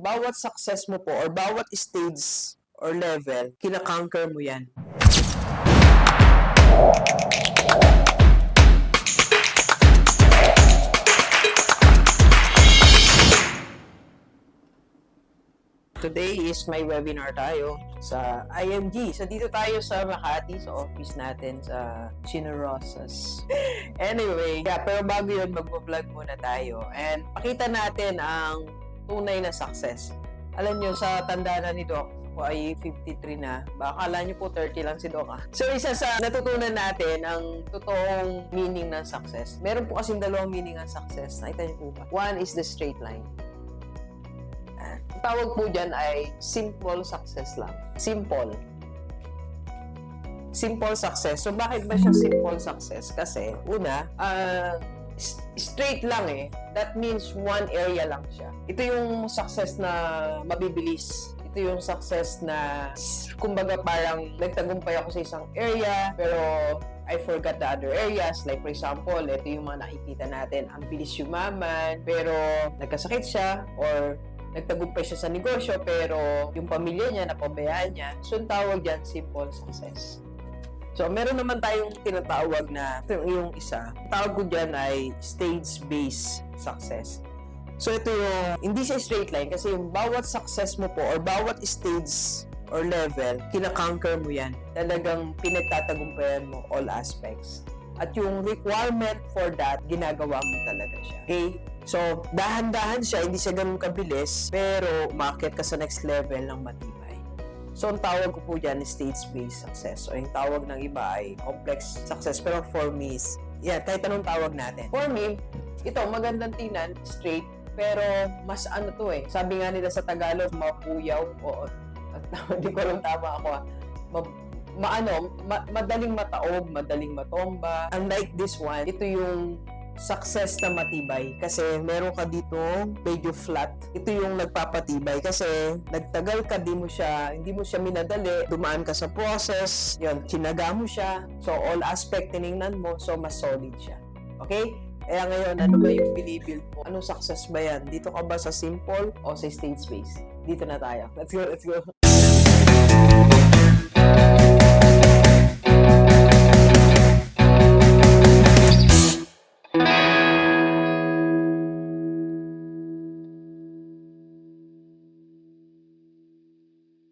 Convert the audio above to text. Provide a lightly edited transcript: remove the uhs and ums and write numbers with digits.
Bawat success mo po or bawat stage or level, kina-conquer mo yan. Today is my webinar tayo sa IMG. So, dito tayo sa Makati, sa office natin sa Chino Rosas. Anyway, pero bago yun, mag-vlog muna tayo. And pakita natin ang tunay na success. Alam nyo, sa tanda na ni Doc, ako ay 53 na. Baka akala nyo po 30 lang si Doc. So, isa sa natutunan natin ang totoong meaning ng success. Meron po kasing dalawang meaning ng success. Nakita nyo po ba? One is the straight line. Tawag po dyan ay simple success lang. Simple. Simple success. So, bakit ba siya simple success? Kasi, una, straight lang eh. That means one area lang siya. Ito yung success na mabibilis. Ito yung success na, kumbaga parang nagtagumpay ako sa isang area, pero I forgot the other areas. Like for example, ito yung mga nakikita natin. Ang bilis yumaman, pero nagkasakit siya, or nagtagumpay siya sa negosyo, pero yung pamilya niya, napabayaan niya. So, ang tawag dyan, simple success. So, meron naman tayong tinatawag na, yung isa, tawag ko dyan ay stage-based success. So, ito yung, hindi siya straight line, kasi yung bawat success mo po, or bawat stage or level, kina-conquer mo yan. Talagang pinagtatagumpayan mo all aspects. At yung requirement for that, ginagawa mo talaga siya. Okay? So, dahan-dahan siya, hindi siya ganun kabilis, pero umakyat ka sa next level ng matibay. So, ang tawag ko po dyan is stage-based success. So, yung tawag ng iba ay complex success. Pero for me, kahit anong tawag natin. For me, ito, magandang tingnan, straight, pero mas ano to eh. Sabi nga nila sa Tagalog, mapuyaw, hindi ko alam tama ako madaling mataob, madaling matomba. Unlike this one, ito yung success na matibay kasi meron ka dito medyo flat. Ito yung nagpapatibay kasi nagtagal ka, hindi mo siya minadali, dumaan ka sa process, yun, tinaga mo siya. So, all aspect tiningnan mo, so mas solid siya. Okay? Kaya ngayon, ano ba yung binibuild mo? Anong success ba yan? Dito ka ba sa simple o sa stage-based? Dito na tayo. Let's go, let's go.